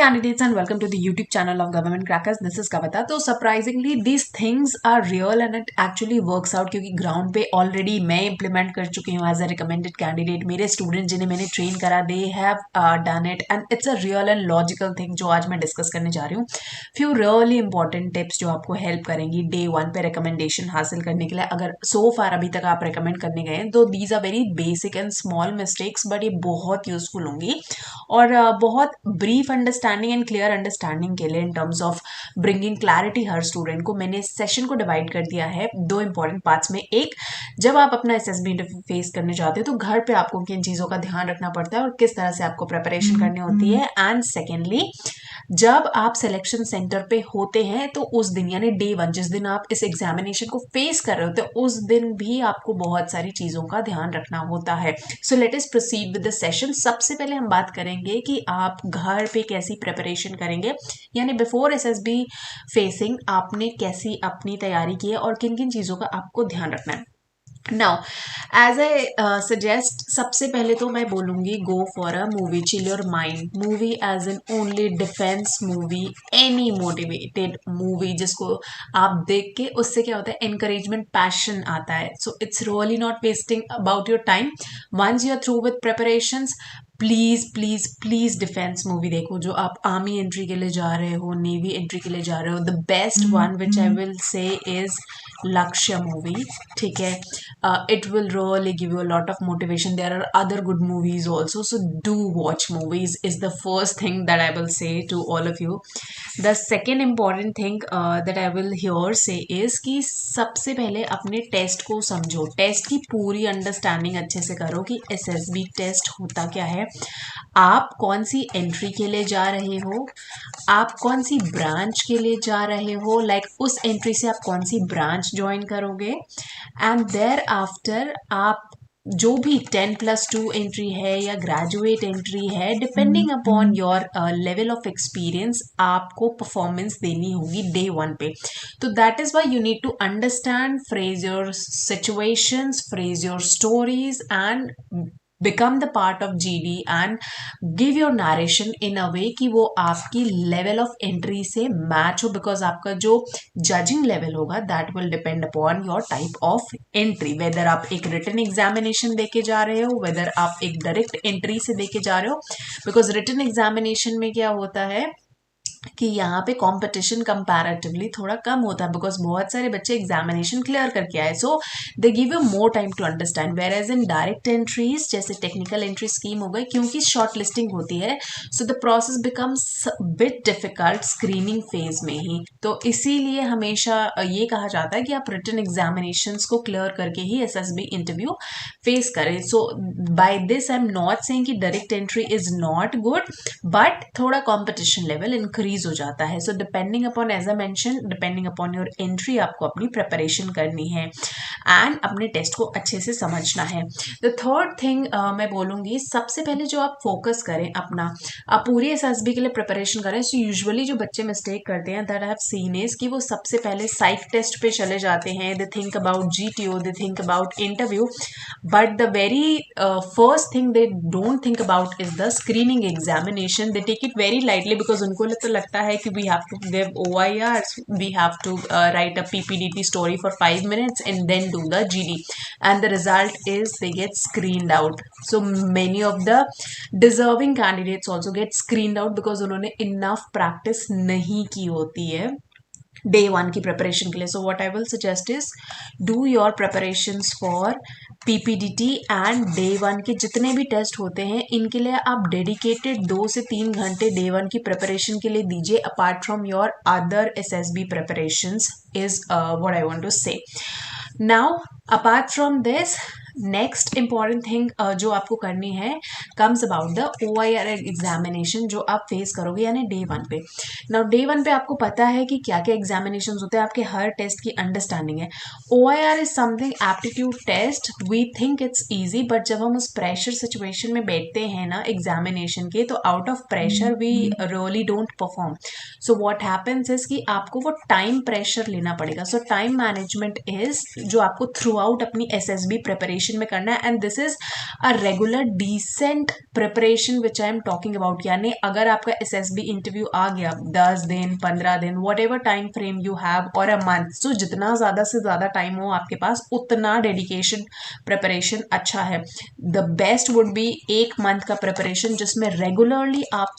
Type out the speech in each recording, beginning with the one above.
candidates and welcome to the YouTube channel of Government Crackers. This is Kavita. तो surprisingly these things are real and it actually works out क्योंकि ground पे already मैं implement कर चुकी हूँ as a recommended candidate. मेरे students जिन्हें मैंने train करा they have done it and it's a real and logical thing जो आज मैं discuss करने जा रही हूँ. Few really important tips जो आपको help करेंगी day one पे recommendation हासिल करने के लिए. अगर so far अभी तक आप recommend करने गए हैं तो these are very basic and small mistakes but ये बहुत useful होंगी और बहुत brief understanding and clear understanding के लिए in terms of bringing clarity her student को मैंने सेशन को डिवाइड कर दिया है दो इंपॉर्टेंट पार्ट्स में. एक, जब आप अपना एसएसबी इंटरव्यू फेस करने जाते हो तो घर पे आपको किन चीज़ों का ध्यान रखना पड़ता है और किस तरह से आपको प्रिपरेशन करनी होती है. एंड सेकेंडली, जब आप सिलेक्शन सेंटर पे होते हैं तो उस दिन यानी डे वन जिस दिन आप इस एग्जामिनेशन को फेस कर रहे होते हैं उस दिन भी आपको बहुत सारी चीज़ों का ध्यान रखना होता है. So let us proceed with the session. सबसे पहले हम बात करेंगे कि आप घर पे कैसी प्रिपरेशन करेंगे यानी बिफोर एसएसबी फेसिंग आपने कैसी अपनी तैयारी की है और किन किन चीज़ों का आपको ध्यान रखना है. नाउ एज आई सजेस्ट, सबसे पहले तो मैं बोलूँगी go for a movie, chill your mind. Movie as an only defence movie, any motivated movie जिसको आप देख के उससे क्या होता है एनकरेजमेंट, पैशन आता है. So it's really not wasting about your time. Once you are through with preparations, please please please defence movie देखो. जो आप आर्मी एंट्री के लिए जा रहे हो, नेवी एंट्री के लिए जा रहे हो, the best one which I will say is लक्ष्य मूवी. ठीक है, it will really give you a lot of motivation. There are other good movies also, so do watch movies is the first thing that I will say to all of you. The second important thing that I will here say is कि सबसे पहले अपने test को समझो. Test की पूरी understanding अच्छे से करो कि एसएसबी टेस्ट होता क्या है, आप कौन सी एंट्री के लिए जा रहे हो, आप कौन सी ब्रांच के लिए जा रहे हो, लाइक उस एंट्री से आप कौन सी ब्रांच ज्वाइन करोगे. एंड देयर आफ्टर आप जो भी 10+2 एंट्री है या ग्रेजुएट एंट्री है, depending upon your level of experience आपको परफॉर्मेंस देनी होगी डे वन पे. तो that is why you need to understand, phrase your situations, phrase your stories and become the part of GD and give your narration in a way कि वो आपकी level of entry से match हो, because आपका जो judging level होगा that will depend upon your type of entry. whether आप एक written examination दे के जा रहे हो, whether आप एक direct entry से दे के जा रहे हो, because written examination में क्या होता है कि यहाँ पे कंपटीशन कंपैरेटिवली थोड़ा कम होता है बिकॉज बहुत सारे बच्चे एग्जामिनेशन क्लियर करके आए, so they give you more time to understand. Whereas in direct entries जैसे टेक्निकल एंट्री स्कीम हो गई, क्योंकि शॉर्ट लिस्टिंग होती है so the process becomes bit difficult screening phase में ही. तो इसीलिए हमेशा ये कहा जाता है कि आप रिटन एग्जामिनेशन को क्लियर करके ही एसएसबी इंटरव्यू फेस करें. So by this I am not saying कि direct entry is not good, but थोड़ा कॉम्पिटिशन लेवल इंक्रीज हो जाता है. So depending upon, as I mention, depending upon your entry आपको अपनी प्रिपरेशन करनी है एंड अपने टेस्ट को अच्छे से समझना है. द थर्ड थिंग मैं बोलूँगी, सबसे पहले जो आप फोकस करें अपना, आप पूरी एसएसबी के लिए प्रिपरेशन करें. सो यूजुअली जो बच्चे मिस्टेक करते हैं that I have seen is कि वो सबसे पहले साइक टेस्ट पे चले जाते हैं, they think about GTO, they think about interview, but the very first thing they don't think about is the screening examination. They take it very lightly because उनको तो लगता है कि we have to give OIRs, we have to write a PPDT story for 5 minutes and then do the GD, and the result is they get screened out. So many of the deserving candidates also get screened out because उन्होंने enough practice नहीं की होती है day one की preparation के लिए. So what I will suggest is do your preparations for PPDT and day one के जितने भी टेस्ट होते हैं इनके लिए आप डेडिकेटेड 2 से 3 घंटे डे वन की प्रिपरेशन के लिए दीजिए, apart from your other SSB preparations is what I want to say. Now apart from this, next important thing जो आपको करनी है comes about the OIR examination जो आप फेस करोगे यानी डे वन पे. नाउ डे वन पे आपको पता है कि क्या क्या एग्जामिनेशन होते हैं, आपके हर टेस्ट की अंडरस्टैंडिंग है. OIR is something aptitude test, we think it's easy, but जब हम उस प्रेशर सिचुएशन में बैठते हैं ना एग्जामिनेशन के, तो out of pressure we really don't perform. So what happens is कि आपको वो टाइम प्रेशर लेना पड़ेगा. सो टाइम मैनेजमेंट इज जो आपको थ्रू आउट अपनी SSB प्रिपरेशन ड्यूरेशन में करना है, and this is a regular decent preparation which I am talking about. यानी अगर आपका SSB इंटरव्यू आ गया 10 दिन 15 दिन what ever time frame you have और अ मंथ, सो जितना ज़्यादा से ज़्यादा टाइम हो आपके पास उतना डेडिकेशन प्रिपरेशन अच्छा है। The best would be 1 month का प्रिपरेशन जिसमें रेगुलरली आप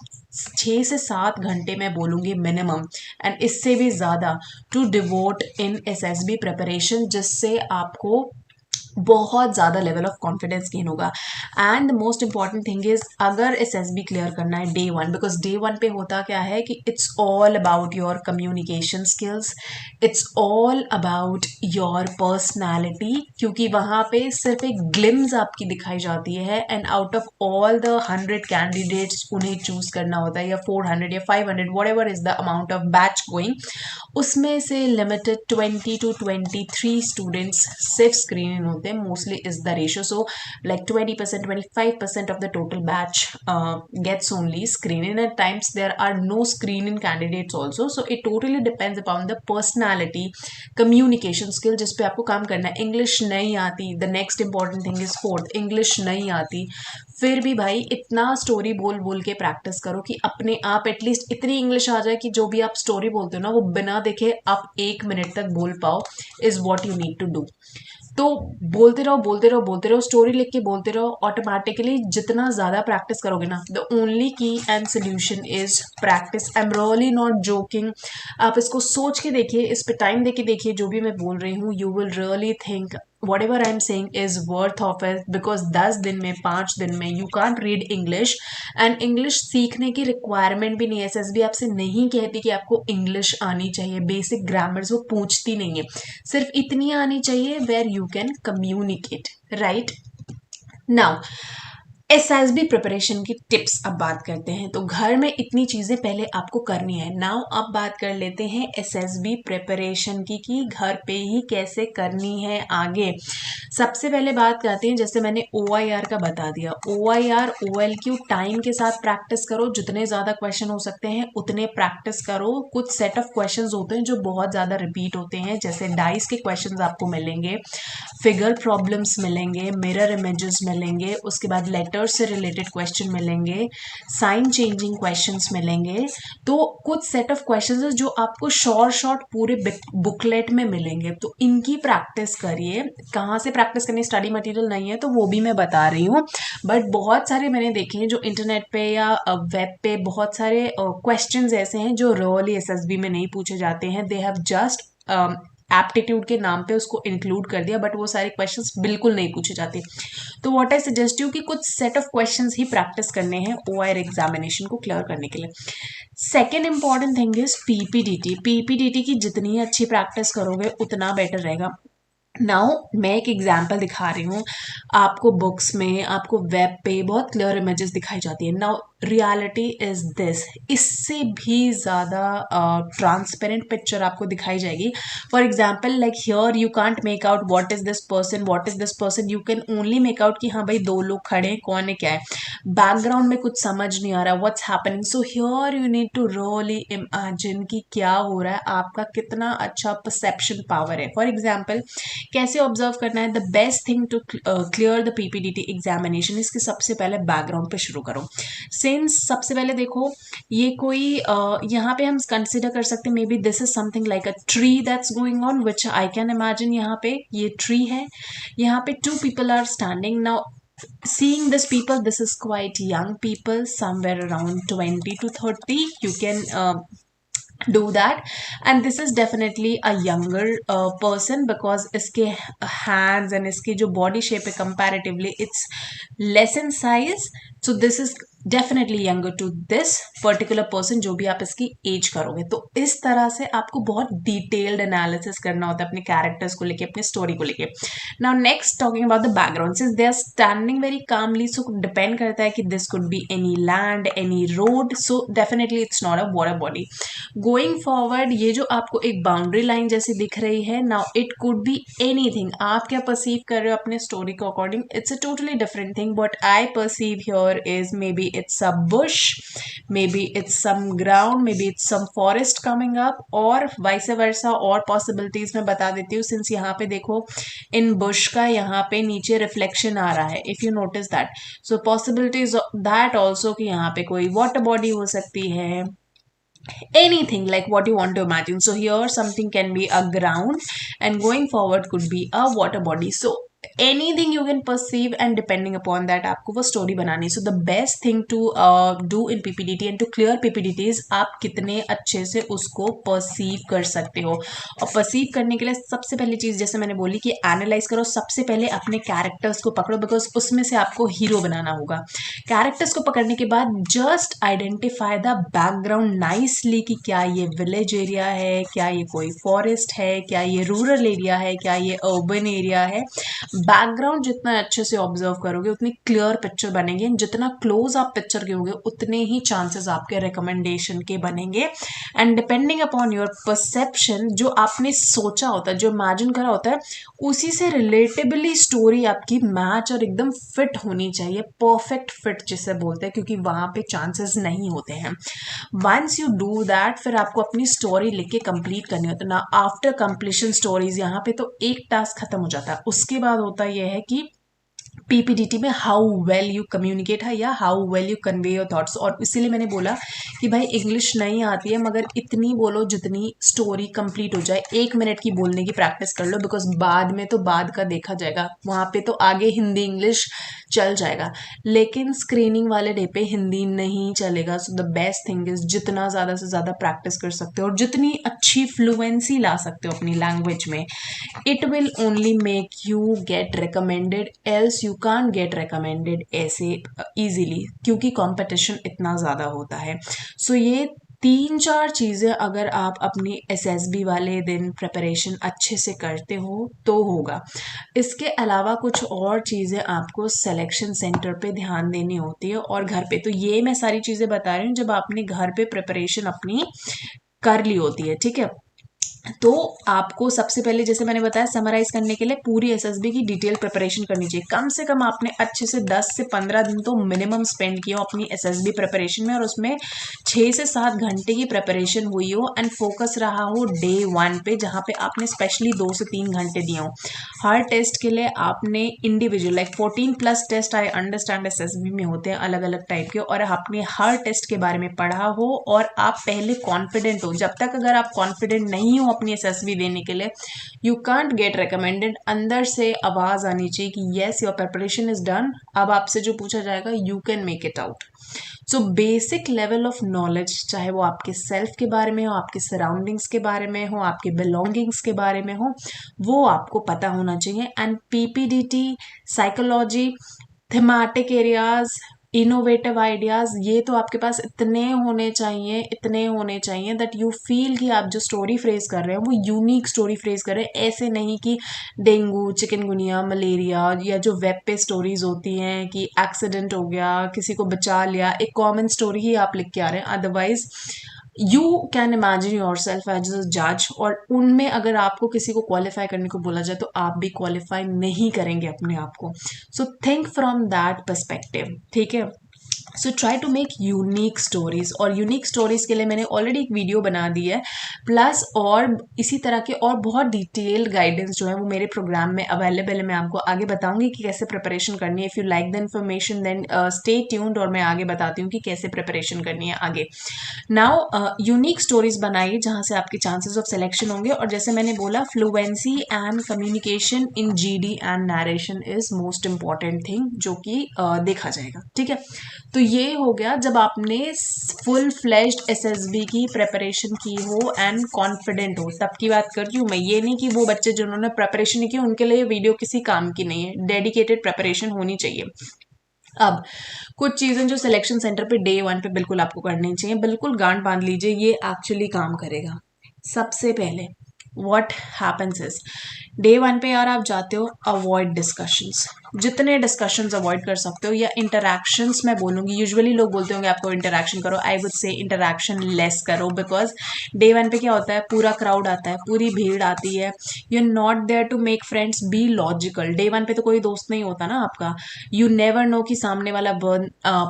6 से 7 घंटे मैं बोलूँगी मिनिमम, एंड इससे भी ज़्यादा to devote in SSB preparation, जिससे आपको बहुत ज़्यादा लेवल ऑफ कॉन्फिडेंस गेन होगा। And the most important thing is अगर SSB क्लियर करना है डे 1, बिकॉज डे 1 पे होता क्या है कि it's all about your communication skills, it's all about your personality, क्योंकि वहाँ पे सिर्फ एक ग्लिम्स आपकी दिखाई जाती है, and out of all the 100 candidates उन्हें चूज करना होता है, या 400 या 500 what ever is the amount of batch going, उसमें से लिमिटेड 20 to 23 स्टूडेंट्स सिर्फ स्क्रीनिंग होते हैं, mostly is the ratio. So like 20% 25% of the total batch gets only screening. At times there are no screening candidates also, so it totally depends upon the personality, communication skill जिस पे आपको काम करना है। English नहीं आती, the next important thing is fourth, English नहीं आती, फिर भी भाई इतना स्टोरी बोल बोल के प्रैक्टिस करो कि अपने आप एटलीस्ट इतनी इंग्लिश आ जाए कि जो भी आप स्टोरी बोलते हो ना वो बिना देखे आप 1 मिनट तक बोल पाओ, is what you need to do. तो बोलते रहो बोलते रहो बोलते रहो, स्टोरी लिख के बोलते रहो, ऑटोमेटिकली जितना ज़्यादा प्रैक्टिस करोगे ना, द ओनली की and solution is practice. I am really not joking, आप इसको सोच के देखिए, इस पे टाइम दे के देखिए, जो भी मैं बोल रही हूँ you will really think whatever I'm saying is worth of it, because 10 दिन में 5 दिन में you can't read English, and English सीखने की रिक्वायरमेंट भी नहीं है। SSB आपसे नहीं कहती कि आपको इंग्लिश आनी चाहिए, बेसिक ग्रामर्स वो पूछती नहीं है, सिर्फ इतनी आनी चाहिए where you can communicate, right? Now SSB preparation की टिप्स अब बात करते हैं। तो घर में इतनी चीज़ें पहले आपको करनी है। नाउ अब बात कर लेते हैं SSB प्रिपरेशन की कि घर पे ही कैसे करनी है आगे। सबसे पहले बात करते हैं, जैसे मैंने OIR का बता दिया, OIR OLQ टाइम के साथ प्रैक्टिस करो, जितने ज़्यादा क्वेश्चन हो सकते हैं उतने प्रैक्टिस करो। कुछ सेट ऑफ क्वेश्चन होते हैं जो बहुत ज़्यादा रिपीट होते हैं, जैसे डाइस के क्वेश्चन आपको मिलेंगे, फिगर प्रॉब्लम्स मिलेंगे, मिरर इमेजेस मिलेंगे, उसके बाद लेटर से रिलेटेड क्वेश्चन मिलेंगे, साइन चेंजिंग क्वेश्चंस मिलेंगे। तो कुछ सेट ऑफ क्वेश्चंस जो आपको शॉर्ट पूरे बुकलेट में मिलेंगे, तो इनकी प्रैक्टिस करिए। कहाँ से प्रैक्टिस करनी, स्टडी मटेरियल नहीं है तो वो भी मैं बता रही हूँ, बट बहुत सारे मैंने देखे हैं जो इंटरनेट पे या वेब पे बहुत सारे क्वेश्चंस ऐसे हैं जो रियली SSB में नहीं पूछे जाते हैं। दे हैव जस्ट एप्टीट्यूड के नाम पे उसको इंक्लूड कर दिया, बट वो सारे क्वेश्चंस बिल्कुल नहीं पूछे जाते। तो व्हाट आई सजेस्ट यू कि कुछ set of questions he practice करने हैं OIR एग्जामिनेशन को क्लियर करने के लिए। Second important thing is PPDT की जितनी अच्छी प्रैक्टिस करोगे उतना बेटर रहेगा। नाउ मैं एक एग्जाम्पल दिखा रही हूँ आपको, बुक्स में आपको वेब पे बहुत क्लियर इमेजेस दिखाई जाती है। नाउ रियलिटी इज दिस, इससे भी ज़्यादा ट्रांसपेरेंट पिक्चर आपको दिखाई जाएगी। For example like here you can't make out what is this person, you can only make out कि हाँ भाई 2 लोग खड़े हैं, कौन है क्या है, बैकग्राउंड में कुछ समझ नहीं आ रहा, what's happening. So here you need to really imagine कि क्या हो रहा है, आपका कितना अच्छा परसेप्शन पावर है। फॉर एग्जाम्पल कैसे ऑब्जर्व करना है, the best thing to clear the PPDT examination, इसके सबसे पहले बैकग्राउंड पे शुरू करो। सिंस सबसे पहले देखो ये कोई यहाँ पे हम कंसिडर कर सकते हैं, maybe this is something like a tree that's going on which I can imagine. यहाँ पे ये ट्री है, यहाँ पे 2 people are standing. Now seeing this people, this is quite young people, somewhere around 20 to 30, you can do that, and this is definitely a younger person because इसके hands and इसकी जो body shape है comparatively it's less in size, so this is definitely younger to this particular person जो भी आप इसकी as करोगे। तो इस तरह से आपको बहुत डिटेल्ड एनालिसिस करना होता है अपने कैरेक्टर्स को लेके, अपने स्टोरी को लेके। Now next talking about the background, since they are standing very calmly, so depend करता है कि this could be any land, any road, so definitely it's not a water body. Going forward ये जो आपको एक boundary line जैसी दिख रही है, now it could be anything. आप क्या परसीव कर रहे हो अपने स्टोरी के according, it's a totally different thing. What I perceive here is maybe it's a bush, maybe it's some ground, maybe it's some forest coming up, और vice versa. और possibilities मैं बता देती हूँ, since यहाँ पे देखो इन Bush का यहाँ पे नीचे रिफ्लेक्शन आ रहा है, if you notice that, so possibilities that also कि यहाँ पे कोई वाटर बॉडी हो सकती है, anything like what you want to imagine. So here something can be a ground and going forward could be a water body. So anything you can perceive and depending upon that आपको वो story बनानी. So the best thing to do in PPDT and to clear PPDTs, आप कितने अच्छे से उसको perceive कर सकते हो. और परसीव करने के लिए सबसे पहली चीज़ जैसे मैंने बोली कि एनालाइज करो. सबसे पहले अपने कैरेक्टर्स को पकड़ो, बिकॉज उसमें से आपको हीरो बनाना होगा. कैरेक्टर्स को पकड़ने के बाद just identify the background nicely कि क्या ये विलेज एरिया है, क्या ये कोई फॉरेस्ट है, क्या ये रूरल एरिया है, क्या ये अर्बन एरिया है. बैकग्राउंड जितना अच्छे से ऑब्जर्व करोगे उतनी क्लियर पिक्चर बनेगी. जितना क्लोज आप पिक्चर के होगे उतने ही चांसेस आपके रिकमेंडेशन के बनेंगे. And depending upon your perception, जो आपने सोचा होता है, जो इमेजिन करा होता है, उसी से रिलेटेबली स्टोरी आपकी मैच और एकदम फिट होनी चाहिए. परफेक्ट फिट जिसे बोलते हैं, क्योंकि वहाँ पे चांसेस नहीं होते हैं. वंस यू डू दैट, फिर आपको अपनी स्टोरी लिख के कंप्लीट करनी होती है ना. आफ्टर कंप्लीशन स्टोरीज, यहाँ पे तो एक टास्क खत्म हो जाता है. उसके बाद होता यह है कि पीपीडीटी में हाउ वेल यू कम्युनिकेट है या how well you convey your thoughts. और इसीलिए मैंने बोला कि भाई इंग्लिश नहीं आती है मगर इतनी बोलो जितनी स्टोरी कंप्लीट हो जाए. 1 मिनट की बोलने की प्रैक्टिस कर लो, बिकॉज बाद में तो बाद का देखा जाएगा, वहाँ पे तो आगे हिंदी इंग्लिश चल जाएगा, लेकिन स्क्रीनिंग वाले डे पे हिंदी नहीं चलेगा. सो द बेस्ट थिंग इज जितना ज़्यादा से ज़्यादा प्रैक्टिस कर सकते हो और जितनी अच्छी फ्लुएंसी ला सकते हो अपनी लैंग्वेज में, it will only make you get recommended. Else you can't get recommended ऐसे इजीली, क्योंकि कंपटीशन इतना ज़्यादा होता है. सो ये 3-4 चीज़ें अगर आप अपनी एसएसबी वाले दिन प्रिपरेशन अच्छे से करते हो तो होगा. इसके अलावा कुछ और चीज़ें आपको सिलेक्शन सेंटर पे ध्यान देनी होती है और घर पे. तो ये मैं सारी चीज़ें बता रही हूँ जब आपने घर पे प्रिपरेशन अपनी कर ली होती है, ठीक है. तो आपको सबसे पहले जैसे मैंने बताया समराइज करने के लिए पूरी एसएसबी की डिटेल प्रिपरेशन करनी चाहिए. कम से कम आपने अच्छे से 10 से 15 दिन तो मिनिमम स्पेंड किया हो अपनी एसएसबी प्रिपरेशन में, और उसमें 6 से 7 घंटे की प्रिपरेशन हुई हो एंड फोकस रहा हो डे 1 पे, जहाँ पे आपने स्पेशली 2 से 3 घंटे दिए हो. हर टेस्ट के लिए आपने individual like 14+ test I understand SSB में होते हैं अलग अलग टाइप के, और आपने हर टेस्ट के बारे में पढ़ा हो और आप पहले कॉन्फिडेंट हो. जब तक अगर आप कॉन्फिडेंट नहीं हो अपनी एसएसबी देने के लिए, यू कांट गेट रिकमेंडेड. अंदर से आवाज आनी चाहिए कि yes your preparation is done, अब आपसे जो पूछा जाएगा you can make it out. So basic level of knowledge, चाहे वो आपके सेल्फ के बारे में हो, आपके सराउंडिंग्स के बारे में हो, आपके बिलोंगिंग्स के बारे में हो, वो आपको पता होना चाहिए. And PPDT, psychology, thematic areas, innovative ideas, ये तो आपके पास इतने होने चाहिए दैट यू फील कि आप जो स्टोरी फ्रेज कर रहे हो वो यूनिक स्टोरी फ्रेज कर रहे हैं. ऐसे नहीं कि डेंगू, चिकनगुनिया, मलेरिया, या जो वेब पे स्टोरीज होती हैं कि एक्सीडेंट हो गया, किसी को बचा लिया, एक कॉमन स्टोरी ही आप लिख के आ रहे हैं. Otherwise you can imagine yourself as a जज, और उनमें अगर आपको किसी को क्वालिफाई करने को बोला जाए तो आप भी क्वालिफाई नहीं करेंगे अपने आप को. So think from that perspective, ठीक है. So try to make unique stories, और यूनिक स्टोरीज के लिए मैंने ऑलरेडी एक वीडियो बना दी है, प्लस और इसी तरह के और बहुत डिटेल्ड गाइडेंस जो है वो मेरे प्रोग्राम में अवेलेबल है. मैं आपको आगे बताऊंगी कि कैसे प्रिपरेशन करनी है. If you like the information then stay tuned, और मैं आगे बताती हूँ कि कैसे प्रिपरेशन करनी है आगे. नाउ यूनिक स्टोरीज बनाइए जहाँ से आपके चांसेस ऑफ सिलेक्शन होंगे. और जैसे मैंने बोला, fluency and communication in GD and narration is most important thing, जो कि देखा जाएगा, ठीक है. तो ये हो गया जब आपने फुल फ्लेज्ड एसएसबी की प्रिपरेशन की हो एंड कॉन्फिडेंट हो, तब की बात कर रही हूँ मैं. ये नहीं कि वो बच्चे जिन्होंने प्रिपरेशन नहीं की उनके लिए वीडियो किसी काम की नहीं है. डेडिकेटेड प्रिपरेशन होनी चाहिए. अब कुछ चीज़ें जो सिलेक्शन सेंटर पे डे 1 पे बिल्कुल आपको करनी चाहिए, बिल्कुल गांठ बांध लीजिए, ये एक्चुअली काम करेगा. सबसे पहले व्हाट हैपेंस इज, डे 1 पे यार आप जाते हो, अवॉइड डिस्कशंस. जितने डिस्कशंस अवॉइड कर सकते हो, या इंटरैक्शंस मैं बोलूँगी, यूजुअली लोग बोलते होंगे आपको इंटरैक्शन करो, I would say interaction less करो, बिकॉज डे वन पे क्या होता है, पूरा क्राउड आता है, पूरी भीड़ आती है, you are not there to make friends, be logical. Day one पे तो कोई दोस्त नहीं होता ना आपका, यू नेवर नो कि सामने वाला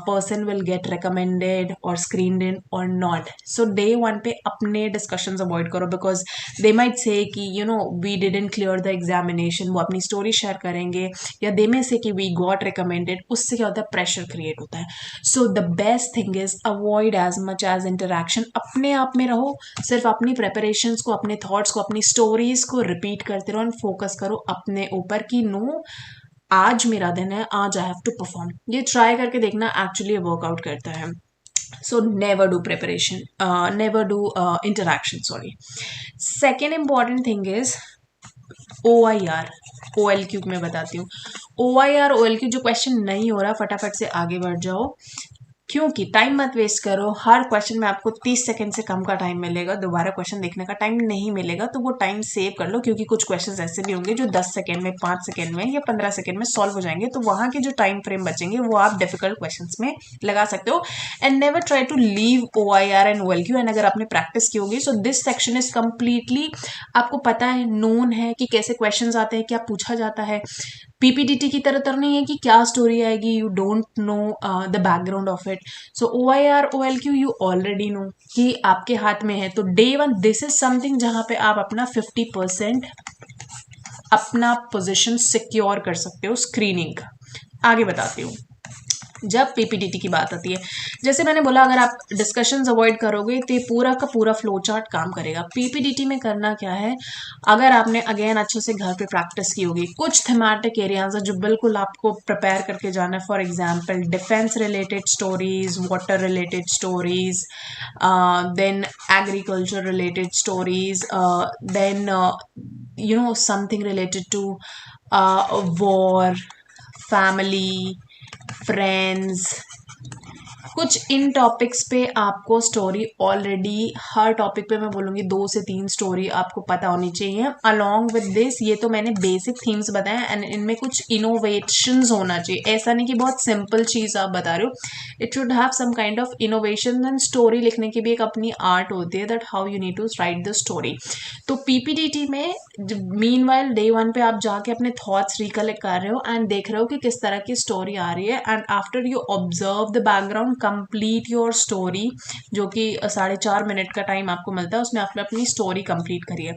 पर्सन विल गेट रिकमेंडेड और स्क्रीनड इन और नॉट। सो डे वन पे अपने डिस्कशंस अवॉइड करो, बिकॉज दे माइट से कि you know we didn't clear the examination, वो अपनी स्टोरी शेयर करेंगे, या दे में से कि वी गॉट रिकमेंडेड, उससे क्या होता है, प्रेशर क्रिएट होता है। So the best thing is avoid as much as interaction, अपने आप में रहो, सिर्फ अपनी प्रेपरेशंस को, अपने थॉट्स को, अपनी स्टोरीज को रिपीट करते रहो एंड फोकस करो अपने ऊपर कि नो, आज मेरा दिन है, आज आई हैव टू परफॉर्म। ये ट्राई करके देखना, एक्चुअली वर्कआउट करता है। So never do preparation, never do interaction, sorry. Second important thing is OIR, OLQ मैं बताती हूँ। OIR OLQ जो क्वेश्चन नहीं हो रहा, फटाफट से आगे बढ़ जाओ, क्योंकि टाइम मत वेस्ट करो। हर क्वेश्चन में आपको 30 सेकंड से कम का टाइम मिलेगा, दोबारा क्वेश्चन देखने का टाइम नहीं मिलेगा, तो वो टाइम सेव कर लो, क्योंकि कुछ क्वेश्चंस ऐसे भी होंगे जो 10 सेकंड में, 5 सेकंड में या 15 सेकंड में सॉल्व हो जाएंगे, तो वहां के जो टाइम फ्रेम बचेंगे वो आप डिफिकल्ट क्वेश्चंस में लगा सकते हो। And never try to leave OIR and OLQ। And अगर आपने प्रैक्टिस की होगी, so this section is completely आपको पता है, नोन है कि कैसे क्वेश्चन आते हैं, क्या पूछा जाता है। पीपीटीटी की तरह तो नहीं है कि क्या स्टोरी आएगी, you don't know the background of it. So OIR OLQ you already know कि आपके हाथ में है। तो day one this is something जहां पे आप अपना 50% अपना पोजीशन सिक्योर कर सकते हो स्क्रीनिंग का। आगे बताती हूँ। जब पीपीटीटी की बात आती है, जैसे मैंने बोला, अगर आप डिस्कशंस अवॉइड करोगे तो ये पूरा का पूरा फ्लो चार्ट काम करेगा। पीपीटीटी में करना क्या है, अगर आपने अगेन अच्छे से घर पे प्रैक्टिस की होगी, कुछ थीमेटिक एरियाज है जो बिल्कुल आपको प्रिपेयर करके जाना है। For example defence related stories, water related stories, then agriculture related stories, then you know something related to war, family, friends, कुछ इन टॉपिक्स पे आपको स्टोरी ऑलरेडी, हर टॉपिक पे मैं बोलूँगी 2 से 3 स्टोरी आपको पता होनी चाहिए। अलॉन्ग विद दिस, ये तो मैंने बेसिक थीम्स बताए, एंड इनमें कुछ इनोवेशंस होना चाहिए। ऐसा नहीं कि बहुत सिंपल चीज़ आप बता रहे हो, it should have some kind of innovation. And story लिखने की भी एक अपनी आर्ट होती है, that how you need to write the story. तो पीपीटीटी में मीन वाइल डे वन पे आप जाके अपने थॉट्स रिकलेक्ट कर रहे हो एंड देख रहे हो कि किस तरह की स्टोरी आ रही है, and after you observe the background, complete your story, जो कि 4.5 मिनट का टाइम आपको मिलता है, उसमें आपने अपनी स्टोरी कंप्लीट करिए।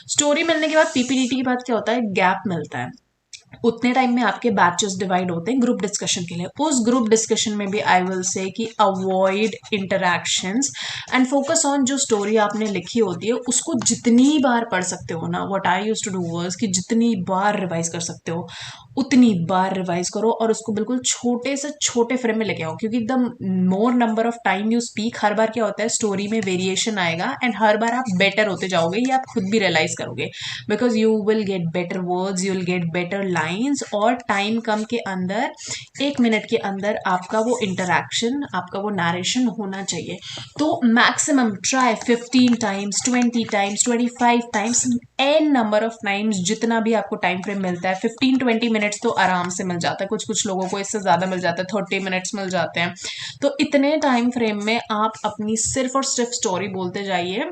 स्टोरी मिलने के बाद पीपीटीटी के बाद क्या होता है, गैप मिलता है। उतने टाइम में आपके बैचेस डिवाइड होते हैं ग्रुप डिस्कशन के लिए। उस ग्रुप डिस्कशन में भी आई विल से कि avoid interactions and focus on जो स्टोरी आपने लिखी होती है, उसको जितनी बार पढ़ सकते हो ना, what I used to do was कि जितनी बार रिवाइज कर सकते हो उतनी बार रिवाइज करो, और उसको बिल्कुल छोटे से छोटे फ्रेम में लेके आओ, क्योंकि the more number of time you speak, हर बार क्या होता है, स्टोरी में वेरिएशन आएगा, एंड हर बार आप बेटर होते जाओगे, ये आप खुद भी रियलाइज करोगे, because you will get better words, you will get better lines, और टाइम कम के अंदर, 1 मिनट के अंदर आपका वो इंटरैक्शन, आपका वो नरेशन होना चाहिए। तो maximum try 15 times, 20 times, 25 times, n number of times, जितना भी आपको टाइम फ्रेम मिलता है। 15-20 मिनट्स तो आराम से मिल जाता है, कुछ कुछ लोगों को इससे ज़्यादा मिल जाता है, 30 मिनट्स मिल जाते हैं। तो इतने टाइम फ्रेम में आप अपनी सिर्फ और सिर्फ स्टोरी बोलते जाइए,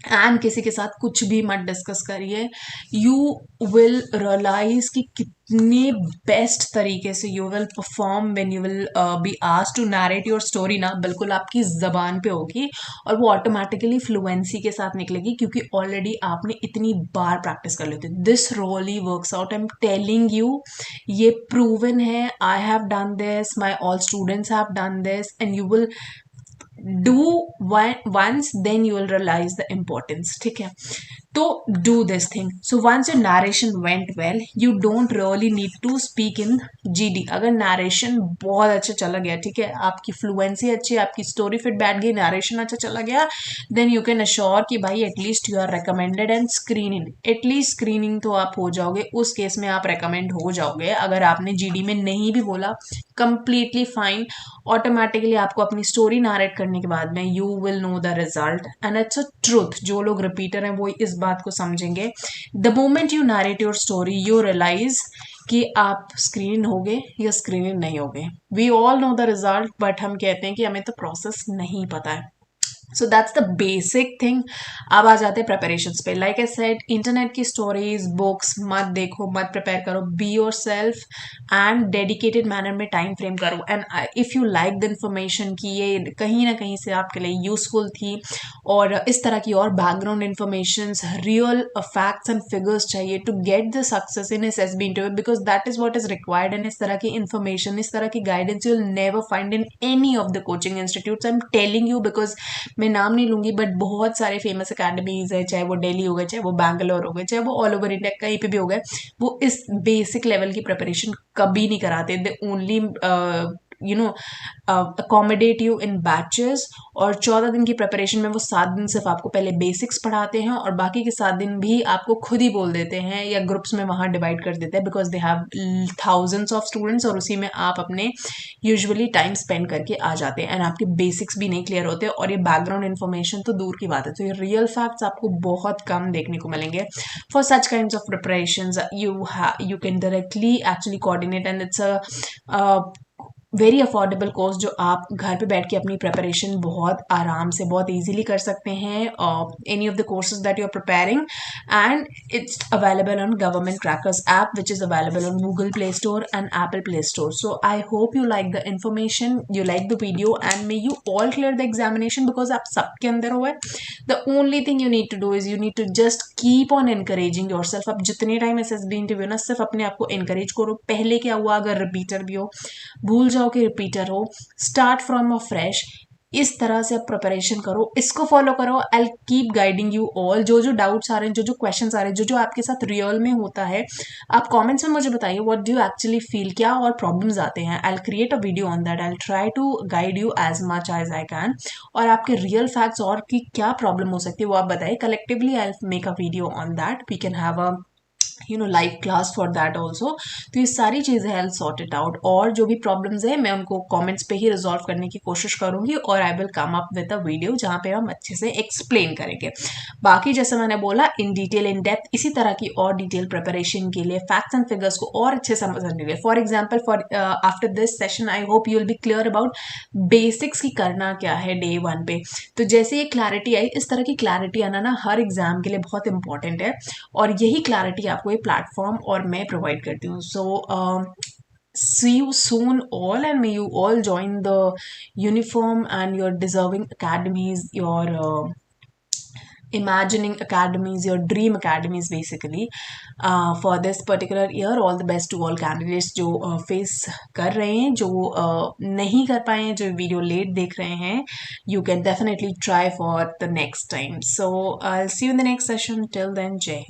एंड किसी के साथ कुछ भी मत डिस्कस करिए। यू विल रियलाइज कि कितने बेस्ट तरीके से you will perform when you will be asked to narrate your story ना, बिल्कुल आपकी जबान पे होगी, और वो ऑटोमेटिकली फ्लुएंसी के साथ निकलेगी, क्योंकि ऑलरेडी आपने इतनी बार प्रैक्टिस कर लेते। This really works out, I am telling you, ये प्रूवन है। I have done this, my all students have done this, and you will do once, then you will realize the importance। ठीक है, तो do this thing। So once your narration went well, you don't really need to speak in GD। अगर narration बहुत अच्छा चला गया, ठीक है, आपकी fluency अच्छी है, आपकी story fit बैठ गई, narration अच्छा चला गया, then you can assure कि भाई at least you are recommended and screening, at least screening तो आप हो जाओगे, उस केस में आप recommend हो जाओगे। अगर आपने GD में नहीं भी बोला, completely fine, ऑटोमेटिकली आपको अपनी स्टोरी नरेट करने के बाद में you will know the result, and it's a truth. जो लोग रिपीटर हैं वो इस बात को समझेंगे। The moment you narrate your story, you realise कि आप स्क्रीन होगे या स्क्रीन नहीं होगे। We all know the result, but हम कहते हैं कि हमें तो प्रोसेस नहीं पता है। So that's the basic thing. अब आ जाते हैं प्रिपरेशंस पे। लाइक आई सेड, इंटरनेट की स्टोरीज बुक्स मत देखो, मत प्रिपेयर करो। Be your self and dedicated manner में टाइम फ्रेम करो। And if you like the information कि ये कहीं ना कहीं से आपके लिए यूजफुल थी, और इस तरह की और background information, real facts and figures चाहिए to get the success in S B interview, because that is what is required. And इस तरह की इंफॉर्मेशन, इस तरह की guidance you will never find in any of the coaching institutes. I am telling you, because मैं नाम नहीं लूंगी, बट बहुत सारे फेमस अकेडमीज है, चाहे वो दिल्ली हो गए, चाहे वो बैंगलोर हो गए, चाहे वो ऑल ओवर इंडिया कहीं पे भी हो गए, वो इस बेसिक लेवल की प्रिपरेशन कभी नहीं कराते। They only accommodate you in batches, और 14 दिन की प्रिपरेशन में वो 7 दिन सिर्फ आपको पहले बेसिक्स पढ़ाते हैं, और बाकी के 7 दिन भी आपको खुद ही बोल देते हैं या ग्रुप्स में वहाँ डिवाइड कर देते हैं, because they have thousands of students, और उसी में आप अपने यूजुअली टाइम स्पेंड करके आ जाते हैं, एंड आपके बेसिक्स भी नहीं क्लियर होते, और ये बैकग्राउंड इन्फॉर्मेशन तो दूर की बात है। तो ये रियल फैक्ट्स आपको बहुत कम देखने को मिलेंगे। For such kinds of preparations you can directly actually coordinate, and it's a very affordable course जो आप घर पे बैठ के अपनी प्रिपरेशन बहुत आराम से, बहुत इजीली कर सकते हैं। Any of the courses that you are preparing, and it's available on Government Crackers app, which is available on Google Play Store and Apple Play Store. So I hope you like the information, you like the video, and may you all clear the examination, because आप सबके अंदर हुआ है। The only thing you need to do is you need to just keep on encouraging your self. अब जितने time SSB interview ना, सिर्फ अपने आप को एनकरेज करो। पहले क्या हुआ, अगर रिपीटर भी हो, भूल जाओ कि रिपीटर हो, स्टार्ट फ्रॉम अ फ्रेश। इस तरह से आप प्रिपरेशन करो, इसको फॉलो करो। I keep guiding you all. जो जो डाउट्स आ रहे हैं, जो जो क्वेश्चंस आ रहे हैं, जो जो आपके साथ रियल में होता है, आप कमेंट्स में मुझे बताइए what do you actually feel, क्या और प्रॉब्लम्स आते हैं। I create a video on that, I try to guide you as much as I can. और आपके रियल फैक्ट्स और की क्या प्रॉब्लम हो सकती है वो आप बताइए। Collectively I make a video on that, we can have a live class for that also. तो ये सारी चीज़ें आई सॉर्ट इट आउट, और जो भी प्रॉब्लम्स है मैं उनको कमेंट्स पे ही रिजॉल्व करने की कोशिश करूंगी, और I will come up with a video जहाँ पे हम अच्छे से एक्सप्लेन करेंगे। बाकी जैसे मैंने बोला, इन डिटेल इन डेप्थ इसी तरह की और डिटेल प्रिपरेशन के लिए, फैक्ट्स एंड फिगर्स को और अच्छे समझने के लिए, for example for after this session I hope you will B clear about basics की करना क्या है डे 1 पे। तो जैसे ये क्लैरिटी आई, इस तरह की क्लैरिटी आना ना हर एग्जाम के लिए बहुत इंपॉर्टेंट है, और यही क्लैरिटी आपको ये प्लेटफॉर्म और मैं प्रोवाइड करती हूँ। सो see you soon all, and may you all join the uniform and your deserving academies, your imagining academies, your dream academies basically, for this particular year. All the best to all candidates जो face कर रहे हैं, जो नहीं कर पाए हैं, जो वीडियो लेट देख रहे हैं, you can definitely try for the next time. So I'll see you in the next session. Till then, Jai Hind.